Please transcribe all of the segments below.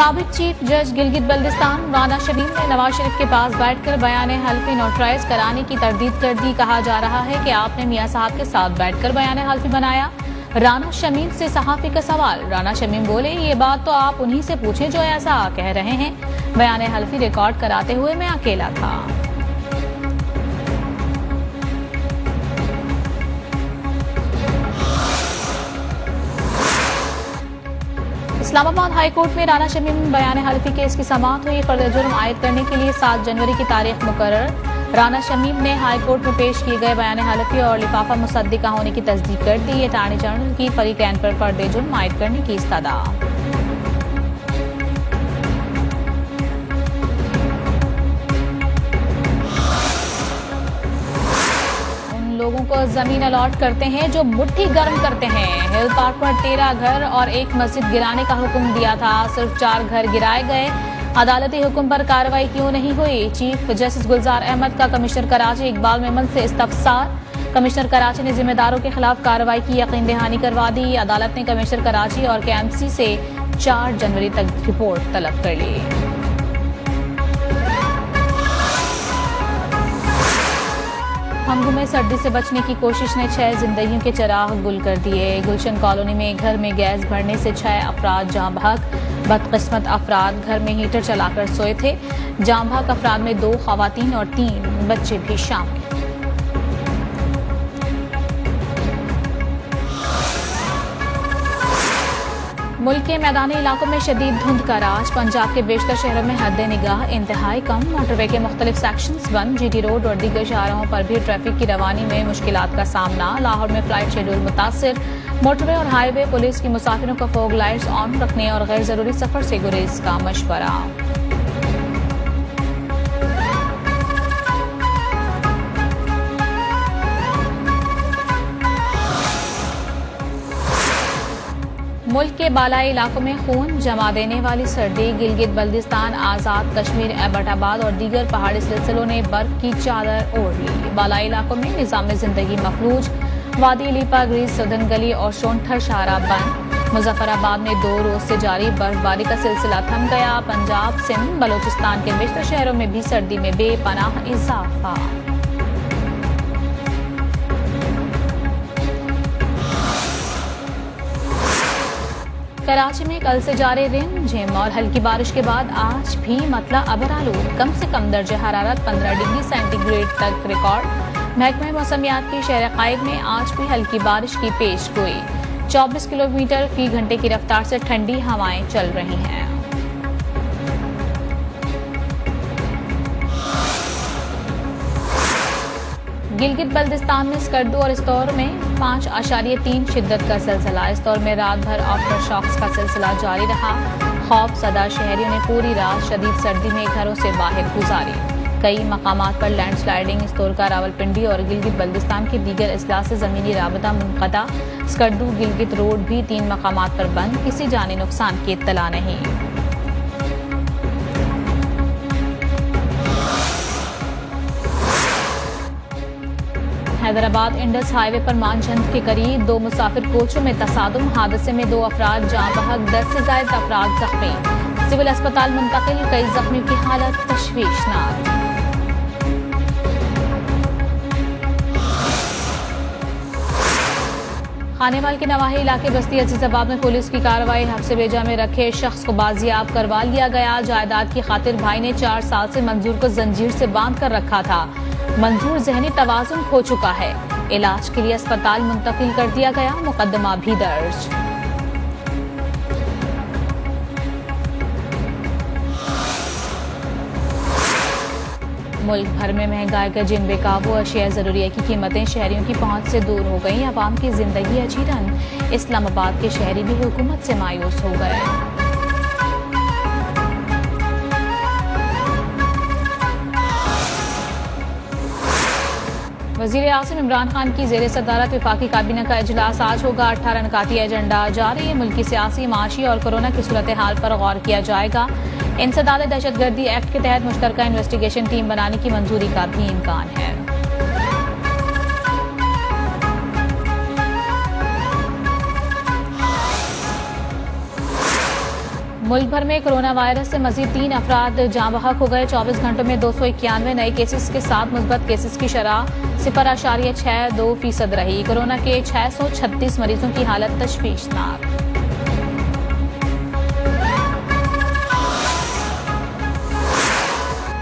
साबिक चीफ जज गिलगित बल्दिस्तान राना शमीम ने नवाज शरीफ के पास बैठकर बयान हल्फी नोटराइज कराने की तरदीद कर दी। कहा जा रहा है कि आपने मियां साहब के साथ बैठकर बयान हल्फी बनाया। राना शमीम से सहाफी का सवाल। राना शमीम बोले, ये बात तो आप उन्हीं से पूछें जो ऐसा कह रहे हैं। बयान हल्फी रिकॉर्ड कराते हुए मैं अकेला था। इस्लामाबाद हाई कोर्ट में राना शमीम बयान हल्फी केस की समाअत हुई। फर्द जुर्म आयद करने के लिए 7 जनवरी की तारीख मुकर्रर। राना शमीम ने हाई कोर्ट में पेश किए गए बयान हल्फी और लिफाफा मुसद्दिका होने की तस्दीक कर दी। अटॉर्नी जनरल की फरीकैन पर फर्द जुर्म आयद करने की इस्तदा। लोगों को जमीन अलॉट करते हैं जो मुट्ठी गर्म करते हैं। हिल पार्क पर 13 घर और एक मस्जिद गिराने का हुक्म दिया था, सिर्फ 4 घर गिराए गए। अदालती हुक्म पर कार्रवाई क्यों नहीं हुई? चीफ जस्टिस गुलजार अहमद का कमिश्नर कराची इकबाल मेमन से इस्तफसार। कमिश्नर कराची ने जिम्मेदारों के खिलाफ कार्रवाई की यकीन दहानी करवा दी। अदालत ने कमिश्नर कराची और केएमसी से 4 जनवरी तक रिपोर्ट तलब कर ली। हमगू में सर्दी से बचने की कोशिश ने 6 जिंदगियों के चिराग गुल कर दिए। गुलशन कॉलोनी में घर में गैस भरने से 6 अफराद जाँ बहक। बदकिस्मत अफराद घर में हीटर चलाकर सोए थे। जाँ बहक अफराद में 2 खवातीन और 3 बच्चे भी शामिल। मुल्क के मैदानी इलाकों में शदीद धुंध का राज। पंजाब के बेशतर शहरों में हद निगाह इंतहाई कम। मोटरवे के मुख्तलिफ सेक्शंस बंद। जीटी रोड और दीगर शाहराहों पर भी ट्रैफिक की रवानी में मुश्किलात का सामना। लाहौर में फ्लाइट शेड्यूल मुतासिर। मोटरवे और हाईवे पुलिस की मुसाफिरों को फोग लाइट्स ऑन रखने और गैर जरूरी सफर से गुरेज का मशवरा। मुल्क के बालाई इलाकों में खून जमा देने वाली सर्दी। गिलगित बल्दिस्तान, आजाद कश्मीर, एबटाबाद और दीगर पहाड़ी सिलसिलों ने बर्फ की चादर ओढ़ ली। बालाई इलाकों में निजाम जिंदगी मफलूज। वादी लीपा, ग्रीस, सदन गली और शोंठर शाहरा बंद। मुजफ्फराबाद में 2 रोज से जारी बर्फबारी का सिलसिला थम गया। पंजाब, सिंध, बलोचिस्तान के बेशतर शहरों में भी सर्दी में बेपनाह इजाफा। कराची में कल से जारी रिमझिम और हल्की बारिश के बाद आज भी मतला अबरालूद। कम से कम दर्जे हरारत 15 डिग्री सेंटीग्रेड तक रिकॉर्ड। महकमा मौसमियात की शहर कायद में आज भी हल्की बारिश की पेश गोई। 24 किलोमीटर फी घंटे की रफ्तार से ठंडी हवाएं चल रही हैं। गिलगित बल्दिस्तान में स्कर्दू और इस्तौर में 5.3 शिद्दत का सिलसिला। इस्तौर में रात भर आफ्टर शॉक्स का सिलसिला जारी रहा। खौफ सदा शहरियों ने पूरी रात शदीद सर्दी में घरों से बाहर गुजारी। कई मकामात पर लैंडस्लाइडिंग। इस्तौर का रावलपिंडी और गिलगित बल्दिस्तान के दीगर अजला से जमीनी राबता मुनक़ता। स्कर्दू गिलगित रोड भी 3 मकामात पर बंद। किसी जानी नुकसान की इत्तला नहीं। हैदराबाद इंडस हाईवे पर मानचंद के करीब 2 मुसाफिर कोचों में तसादुम। हादसे में 2 अफराद जाँ बहक, 10 से ज्यादा अफराद जख्मी। सिविल अस्पताल मुंतकिल। कई जख्मियों की हालत तशवीशनाक। खानेवाल के नवाही इलाके बस्ती अजीजाबाद में पुलिस की कार्रवाई। हफ्से बेजा में रखे शख्स को बाजियाब करवा लिया गया। जायदाद की खातिर भाई ने 4 साल से मंजूर को जंजीर से बांध कर रखा था। मंजूर जहनी तवाजुन खो चुका है। इलाज के लिए अस्पताल मुंतकिल कर दिया गया। मुकदमा भी दर्ज। मुल्क भर में महंगाई का जिन बेकाबू अशिया जरूरिया की कीमतें शहरियों की पहुंच से दूर हो गई। अवाम की जिंदगी अजीरन। इस्लामाबाद के शहरी भी हुकूमत से मायूस हो गए। वज़ीर-ए-आज़म इमरान खान की ज़ेर सदारत वफाकी काबीना का इजलास आज होगा। 18 निकाती एजेंडा जारी है। मुल्की सियासी, माशी और कोरोना की सूरत हाल पर गौर किया जाएगा। इंसदाद दहशतगर्दी एक्ट के तहत मुश्तरका इन्वेस्टिगेशन टीम बनाने की मंजूरी का भी इम्कान है। मुल्क भर में कोरोना वायरस से मजीद 3 अफराद जाँ बहक हो गए। 24 घंटों में 291 नए केसेस के साथ मुस्बत केसेस की शरह 0.62% रही। कोरोना के 636 मरीजों की हालत तशवीशनाक।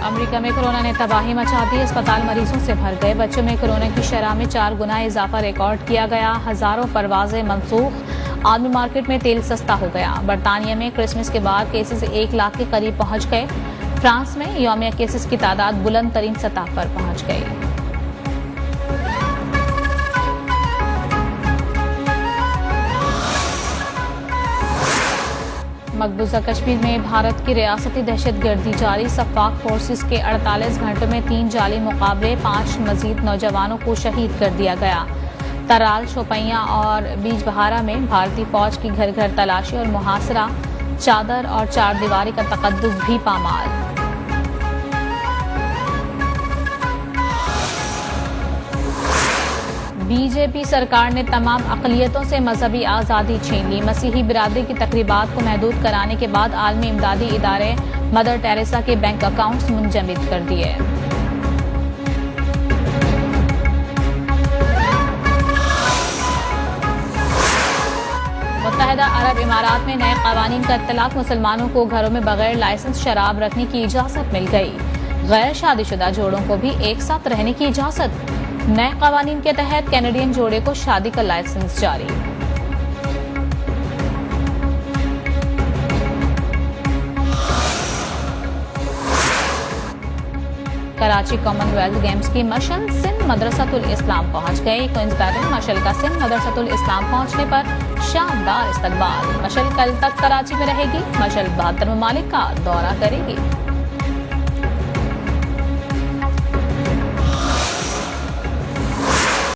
अमेरिका में कोरोना ने तबाही मचा दी। अस्पताल मरीजों से भर गए। बच्चों में कोरोना की शरह में 4 गुना इजाफा रिकॉर्ड किया गया। हजारों परवाजें मनसूख। आलमी मार्केट में तेल सस्ता हो गया। बरतानिया में क्रिसमस के बाद केसेस 1 लाख के करीब पहुंच गए। फ्रांस में यौमिया केसेस की तादाद बुलंद तरीन सतह पर पहुंच गई। मकबूजा कश्मीर में भारत की रियासती दहशतगर्दी जारी। सफाक फोर्सेस के 48 घंटों में 3 जाली मुकाबले, 5 मजीद नौजवानों को शहीद कर दिया गया। तराल, शोपियां और बीजबहारा में भारतीय फौज की घर घर तलाशी और मुहासरा, चादर और 4 दीवारी का तकद्दुस भी पामाल। बीजेपी सरकार ने तमाम अक़लियतों से मजहबी आज़ादी छीन ली। मसीही बिरादरी की तकरीबात को महदूद कराने के बाद आलमी इमदादी इदारे मदर टेरेसा के बैंक अकाउंट्स मुंजमद कर दिए। मुत्तहिदा अरब इमारात में नए क़वानीन का इत्तलाक़। मुसलमानों को घरों में बगैर लाइसेंस शराब रखने की इजाज़त मिल गई। गैर शादीशुदा जोड़ों को भी एक साथ रहने की इजाज़त। नए क़वानीन के तहत कैनेडियन जोड़े को शादी का लाइसेंस जारी। कराची कॉमनवेल्थ गेम्स की मशल सिंध मदरसतुल इस्लाम पहुंच गई। क्वींसबेरी में मशल का सिंध मदरसतुल इस्लाम पहुंचने पर शानदार इस्तकबाल। मशल कल तक कराची में रहेगी। मशल 72 ममालिक का दौरा करेगी।